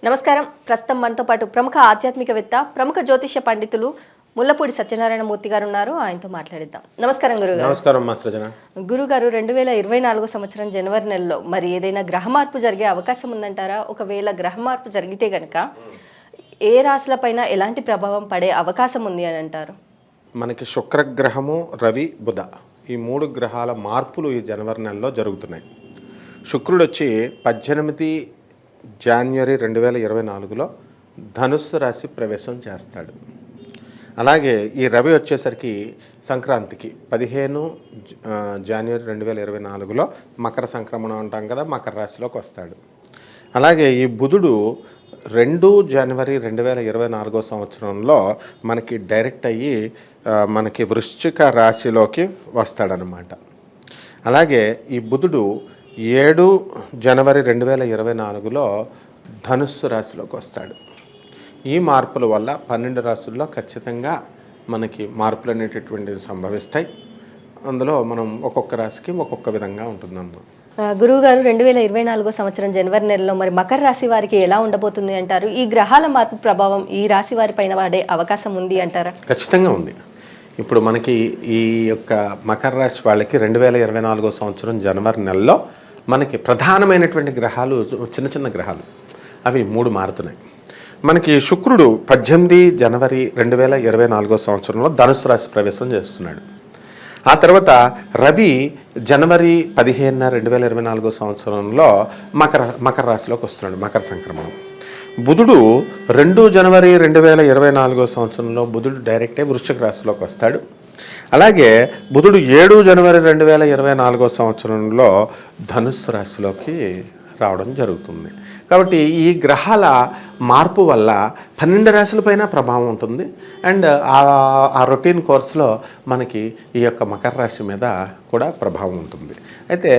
నమస్కారం. ప్రస్తుతం మనతో పాటు ప్రముఖ ఆధ్యాత్మికవేత్త, ప్రముఖ జ్యోతిష్య పండితులు ముల్లపూడి సత్యనారాయణ మూర్తి గారు ఉన్నారు. ఆయనతో మాట్లాడిద్దాం. నమస్కారం గురుగారు. నమస్కారం మా సృజన. గురుగారు, 2024 సంవత్సరం జనవరి నెలలో మరి ఏదైనా గ్రహ మార్పు జరిగే అవకాశం ఉందంటారా? ఒకవేళ గ్రహ మార్పు జరిగితే గనక ఏ రాశులపైన ఎలాంటి ప్రభావం పడే అవకాశం ఉంది అని అంటారు? మనకి శుక్రగ్రహము, రవి, బుధ ఈ మూడు గ్రహాల మార్పులు ఈ జనవరి నెలలో జరుగుతున్నాయి. శుక్రుడు వచ్చి 18 జనవరి 2024లో ధనుస్సు రాశి ప్రవేశం చేస్తాడు. అలాగే ఈ రవి వచ్చేసరికి సంక్రాంతికి 15 జనవరి 2024లో మకర సంక్రమణం అంటాం కదా, మకర రాశిలోకి వస్తాడు. అలాగే ఈ బుధుడు 2 జనవరి 2024 సంవత్సరంలో మనకి డైరెక్ట్ అయ్యి మనకి వృశ్చిక రాశిలోకి వస్తాడనమాట. అలాగే ఈ బుధుడు 7 జనవరి 2024లో ధనుస్సు రాశిలోకి వస్తాడు. ఈ మార్పుల వల్ల 12 రాశుల్లో ఖచ్చితంగా మనకి మార్పులు అనేటటువంటివి సంభవిస్తాయి. అందులో మనం ఒక్కొక్క రాశికి ఒక్కొక్క విధంగా ఉంటుందన్నమాట. గురువుగారు, 2024 సంవత్సరం జనవరి నెలలో మరి మకర రాశి వారికి ఎలా ఉండబోతుంది అంటారు? ఈ గ్రహాల మార్పు ప్రభావం ఈ రాశి వారి పైన పడే అవకాశం ఉంది అంటారా? ఖచ్చితంగా ఉంది. ఇప్పుడు మనకి ఈ యొక్క మకర రాశి వాళ్ళకి 2024 సంవత్సరం జనవరి నెలలో మనకి ప్రధానమైనటువంటి గ్రహాలు, చిన్న చిన్న గ్రహాలు, అవి 3 మారుతున్నాయి. మనకి శుక్రుడు 18 జనవరి 2024 సంవత్సరంలో ధనుసు రాశి ప్రవేశం చేస్తున్నాడు. ఆ తర్వాత రవి జనవరి 15 2024 సంవత్సరంలో మకర రాశిలోకి వస్తున్నాడు, మకర సంక్రమణం. బుధుడు 2 జనవరి 2024 సంవత్సరంలో బుధుడు డైరెక్టే వృశ్చిక రాశిలోకి వస్తాడు. అలాగే బుధుడు 7 జనవరి 2024 సంవత్సరంలో ధనుస్సు రాశిలోకి రావడం జరుగుతుంది. కాబట్టి ఈ గ్రహాల మార్పు వల్ల 12 రాశులపైన ప్రభావం ఉంటుంది. అండ్ ఆ రొటీన్ కోర్సులో మనకి ఈ యొక్క మకర రాశి మీద కూడా ప్రభావం ఉంటుంది. అయితే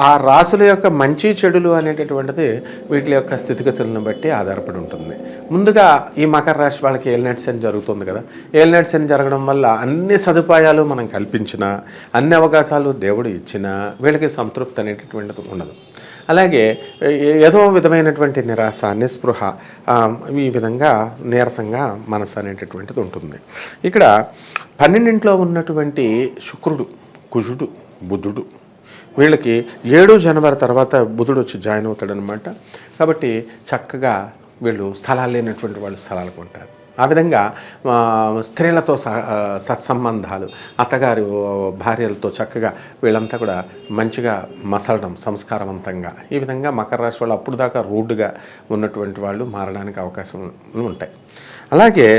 ఆ రాశుల యొక్క మంచి చెడులు అనేటటువంటిది వీటి యొక్క స్థితిగతులను బట్టి ఆధారపడి ఉంటుంది. ముందుగా ఈ మకర రాశి వాళ్ళకి ఏలినాటి శని జరుగుతుంది కదా. ఏలినాటి శని జరగడం వల్ల అన్ని సదుపాయాలు మనం కల్పించినా, అన్ని అవకాశాలు దేవుడు ఇచ్చినా వీళ్ళకి సంతృప్తి అనేటటువంటిది ఉండదు. అలాగే ఏదో విధమైనటువంటి నిరాశ, నిస్పృహ, ఈ విధంగా నీరసంగా మనసు అనేటటువంటిది ఉంటుంది. ఇక్కడ 12 ఉన్నటువంటి శుక్రుడు, కుజుడు, బుధుడు వీళ్ళకి 7 జనవరి తర్వాత బుధుడు వచ్చి జాయిన్ అవుతాడనమాట. కాబట్టి చక్కగా వీళ్ళు స్థలాలు లేనటువంటి వాళ్ళు స్థలాలకు ఉంటారు. ఆ విధంగా స్త్రీలతో సత్సంబంధాలు, అత్తగారి భార్యలతో చక్కగా వీళ్ళంతా కూడా మంచిగా మసలడం, సంస్కారవంతంగా, ఈ విధంగా మకర రాశి వాళ్ళు అప్పుడు దాకా రూడ్గా ఉన్నటువంటి వాళ్ళు మారడానికి అవకాశం ఉంటాయి. అలాగే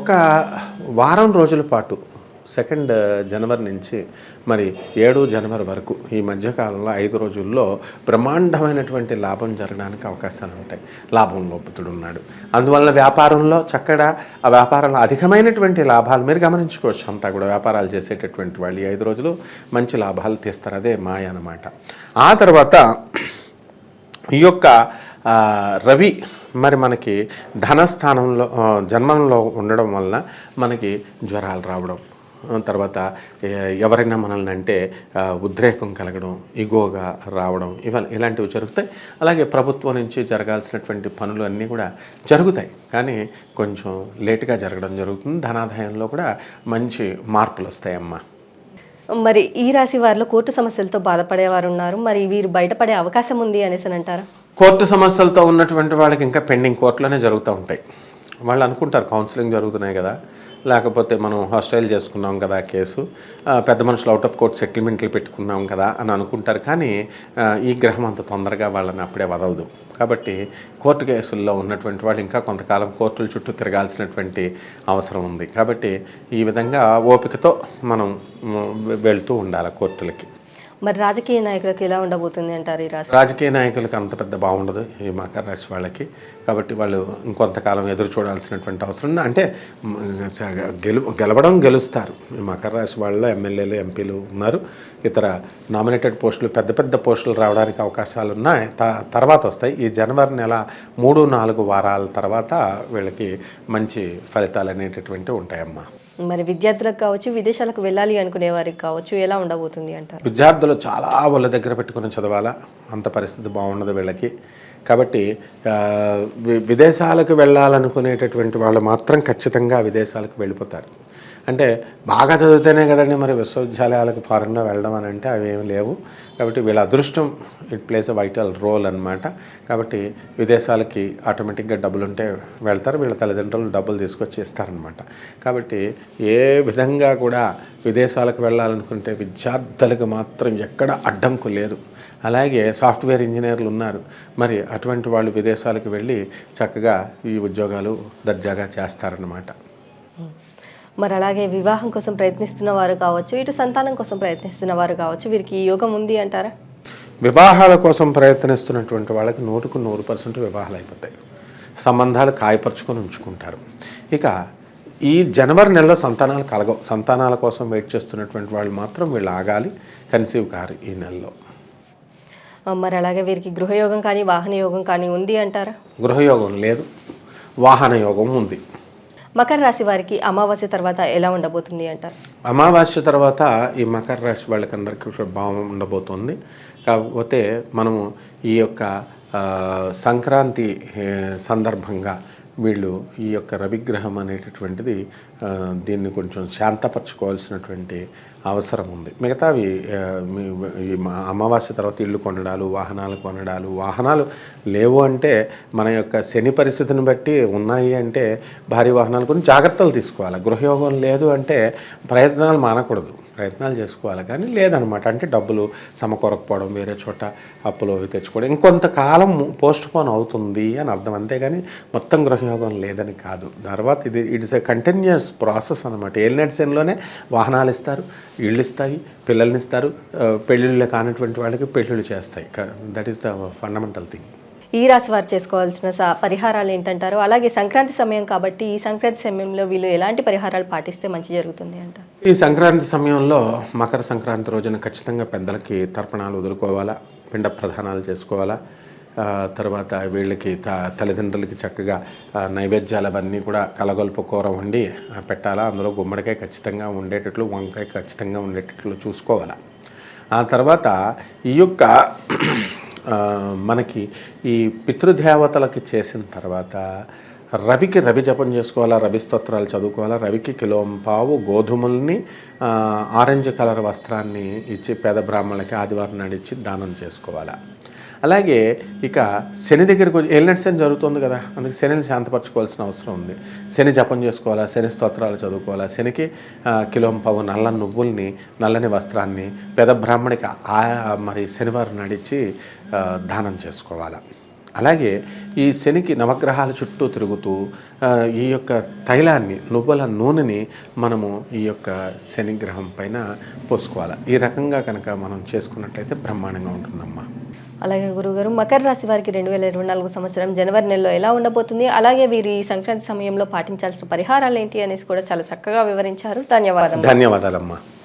ఒక వారం రోజుల పాటు 2 జనవరి నుంచి మరి 7 జనవరి వరకు ఈ మధ్యకాలంలో 5 రోజుల్లో బ్రహ్మాండమైనటువంటి లాభం జరగడానికి అవకాశాలు ఉంటాయి. లాభంలో బుధుడు ఉన్నాడు. అందువల్ల వ్యాపారంలో చక్కగా ఆ వ్యాపారంలో అధికమైనటువంటి లాభాలు మీరు గమనించుకోవచ్చు. అంతా కూడా వ్యాపారాలు చేసేటటువంటి వాళ్ళు ఈ 5 రోజులు మంచి లాభాలు తీస్తారు. అదే మాయ అన్నమాట. ఆ తర్వాత ఈ యొక్క రవి మరి మనకి ధనస్థానంలో జన్మంలో ఉండడం వలన మనకి జ్వరాలు రావడం, తర్వాత ఎవరైనా మనల్ని అంటే ఉద్రేకం కలగడం, ఇగోగా రావడం, ఇలాంటివి జరుగుతాయి. అలాగే ప్రభుత్వం నుంచి జరగాల్సినటువంటి పనులు అన్నీ కూడా జరుగుతాయి, కానీ కొంచెం లేటుగా జరగడం జరుగుతుంది. ధనాదాయంలో కూడా మంచి మార్పులు వస్తాయమ్మా. మరి ఈ రాశి వారిలో కోర్టు సమస్యలతో బాధపడేవారు ఉన్నారు. మరి వీరు బయటపడే అవకాశం ఉంది అనేసి అంటారా? కోర్టు సమస్యలతో ఉన్నటువంటి వాళ్ళకి ఇంకా పెండింగ్ కోర్టులోనే జరుగుతూ ఉంటాయి. వాళ్ళు అనుకుంటారు కౌన్సిలింగ్ జరుగుతున్నాయి కదా, లేకపోతే మనం హాస్టైల్ చేసుకున్నాం కదా కేసు, పెద్ద మనుషులు అవుట్ ఆఫ్ కోర్ట్ సెటిల్మెంట్లు పెట్టుకున్నాం కదా అని అనుకుంటారు. కానీ ఈ గ్రహం అంత తొందరగా వాళ్ళని అప్పుడే వదలదు. కాబట్టి కోర్టు కేసుల్లో ఉన్నటువంటి వాళ్ళు ఇంకా కొంతకాలం కోర్టుల చుట్టూ తిరగాల్సినటువంటి అవసరం ఉంది. కాబట్టి ఈ విధంగా ఓపికతో మనం వెళ్తూ ఉండాలి కోర్టులకి. మరి రాజకీయ నాయకులకు ఎలా ఉండబోతుంది అంటారు ఈ రాశి? రాజకీయ నాయకులకు అంత పెద్ద బాగుండదు ఈ మకర రాశి వాళ్ళకి. కాబట్టి వాళ్ళు ఇంకొంతకాలం ఎదురు చూడాల్సినటువంటి అవసరం ఉంది. అంటే గెలుస్తారు. ఈ మకర రాశి వాళ్ళలో ఎమ్మెల్యేలు, ఎంపీలు ఉన్నారు. ఇతర నామినేటెడ్ పోస్టులు, పెద్ద పెద్ద పోస్టులు రావడానికి అవకాశాలు ఉన్నాయి, తర్వాత వస్తాయి. ఈ జనవరి నెల 3-4 వారాల తర్వాత వీళ్ళకి మంచి ఫలితాలు అనేటటువంటివి ఉంటాయమ్మా. మరి విద్యార్థులకు కావచ్చు, విదేశాలకు వెళ్ళాలి అనుకునే వారికి కావచ్చు, ఎలా ఉండబోతుంది అంటారు? విద్యార్థులు చాలా వాళ్ళ దగ్గర పెట్టుకుని చదవాలా, అంత పరిస్థితి బాగుండదు వీళ్ళకి. కాబట్టి విదేశాలకు వెళ్ళాలనుకునేటటువంటి వాళ్ళు మాత్రం ఖచ్చితంగా విదేశాలకు వెళ్ళిపోతారు. అంటే బాగా చదివితేనే కదండి మరి విశ్వవిద్యాలయాలకు ఫారెన్లో వెళ్ళడం అని అంటే అవి ఏమి లేవు. కాబట్టి వీళ్ళ అదృష్టం it plays a vital role అనమాట. కాబట్టి విదేశాలకి ఆటోమేటిక్గా డబ్బులు ఉంటే వెళ్తారు, వీళ్ళ తల్లిదండ్రులు డబ్బులు తీసుకొచ్చి ఇస్తారనమాట. కాబట్టి ఏ విధంగా కూడా విదేశాలకు వెళ్ళాలనుకుంటే విద్యార్థులకు మాత్రం ఎక్కడ అడ్డంకు లేదు. అలాగే సాఫ్ట్వేర్ ఇంజనీర్లు ఉన్నారు, మరి అటువంటి వాళ్ళు విదేశాలకు వెళ్ళి చక్కగా ఈ ఉద్యోగాలు దర్జాగా చేస్తారన్నమాట. మరి అలాగే వివాహం కోసం ప్రయత్నిస్తున్న వారు కావచ్చు, ఇటు సంతానం కోసం ప్రయత్నిస్తున్న వారు కావచ్చు, వీరికి ఈ యోగం ఉంది అంటారా? వివాహాల కోసం ప్రయత్నిస్తున్నటువంటి వాళ్ళకి 100% వివాహాలు అయిపోతాయి, సంబంధాలు కాయపరుచుకొని ఉంచుకుంటారు. ఇక ఈ జనవరి నెలలో సంతానాలు కలగవు. సంతానాల కోసం వెయిట్ చేస్తున్నటువంటి వాళ్ళు మాత్రం వీళ్ళు ఆగాలి, కన్సీవ్ కారు ఈ నెలలో. మరి అలాగే వీరికి గృహయోగం కానీ వాహన యోగం కానీ ఉంది అంటారా? గృహయోగం లేదు, వాహన యోగం ఉంది. మకర రాశి వారికి అమావాస్య తర్వాత ఎలా ఉండబోతుంది అంటారు? అమావాస్య తర్వాత ఈ మకర రాశి వాళ్ళకి అందరికీ భావం ఉండబోతుంది. కాకపోతే మనము ఈ యొక్క సంక్రాంతి సందర్భంగా వీళ్ళు ఈ యొక్క రవిగ్రహం అనేటటువంటిది దీన్ని కొంచెం శాంతపరచుకోవాల్సినటువంటి అవసరం ఉంది. మిగతావి ఈ అమావాస్య తర్వాత ఇల్లు కొనడాలు, వాహనాలు కొనడాలు, వాహనాలు లేవు అంటే మన యొక్క శని పరిస్థితిని బట్టి ఉన్నాయి అంటే భారీ వాహనాలు కొని జాగ్రత్తలు తీసుకోవాలి. గృహయోగం లేదు అంటే ప్రయత్నాలు మానకూడదు, ప్రయత్నాలు చేసుకోవాలి. కానీ లేదనమాట అంటే డబ్బులు సమకూరకపోవడం, వేరే చోట అప్పులు అవి తెచ్చుకోవడం, ఇంకొంతకాలం పోస్ట్ పోన్ అవుతుంది అని అర్థం. అంతేగాని మొత్తం గృహయోగం లేదని కాదు. తర్వాత ఇట్స్ ఎ కంటిన్యూస్ ప్రాసెస్ అనమాట. ఏలినాటి శనిలోనే వాహనాలు ఇస్తారు, ఇళ్ళు ఇస్తాయి, పిల్లల్ని ఇస్తారు, పెళ్ళిళ్ళు కానటువంటి వాళ్ళకి పెళ్ళిళ్ళు చేస్తాయి. That is the fundamental thing. ఈ రాశి వారు చేసుకోవాల్సిన పరిహారాలు ఏంటంటారు? అలాగే సంక్రాంతి సమయం కాబట్టి ఈ సంక్రాంతి సమయంలో వీళ్ళు ఎలాంటి పరిహారాలు పాటిస్తే మంచి జరుగుతుంది అంటారు? ఈ సంక్రాంతి సమయంలో మకర సంక్రాంతి రోజున ఖచ్చితంగా పెద్దలకి తర్పణాలు వదులుకోవాలా, పిండ ప్రధానాలు చేసుకోవాలా. తర్వాత వీళ్ళకి తల్లిదండ్రులకి చక్కగా నైవేద్యాలు అవన్నీ కూడా కలగొల్పు కూర వండి పెట్టాలా. అందులో గుమ్మడికాయ ఖచ్చితంగా ఉండేటట్లు, వంకాయ ఖచ్చితంగా ఉండేటట్లు చూసుకోవాలా. ఆ తర్వాత ఈ యొక్క మనకి ఈ పితృదేవతలకి చేసిన తర్వాత రవికి రవి జపం చేసుకోవాలా, రవి స్తోత్రాలు చదువుకోవాలా. రవికి కిలోంపావు గోధుమల్ని ఆరెంజ్ కలర్ వస్త్రాన్ని ఇచ్చి పేద బ్రాహ్మణులకి ఆదివారం నాడు ఇచ్చి దానం చేసుకోవాలా. అలాగే ఇక శని దగ్గరికి ఏలినాటి శని జరుగుతుంది కదా, అందుకే శనిని శాంతపరచుకోవాల్సిన అవసరం ఉంది. శని జపం చేసుకోవాలా, శని స్తోత్రాలు చదువుకోవాలా. శనికి కిలోంపావు నల్ల నువ్వుల్ని, నల్లని వస్త్రాన్ని పెద్ద బ్రాహ్మణికి మరి శనివారం నడిచి దానం చేసుకోవాలా. అలాగే ఈ శనికి నవగ్రహాల చుట్టూ తిరుగుతూ ఈ యొక్క తైలాన్ని, నువ్వుల నూనెని మనము ఈ యొక్క శనిగ్రహం పైన పోసుకోవాలి. ఈ రకంగా కనుక మనం చేసుకున్నట్లయితే బ్రహ్మాండంగా ఉంటుందమ్మా. అలాగే గురువుగారు, మకర రాశి వారికి 2024 సంవత్సరం జనవరి నెలలో ఎలా ఉండబోతుంది, అలాగే వీరి సంక్రాంతి సమయంలో పాటించాల్సిన పరిహారాలు ఏంటి అనేసి కూడా చాలా చక్కగా వివరించారు. ధన్యవాదాలమ్మా.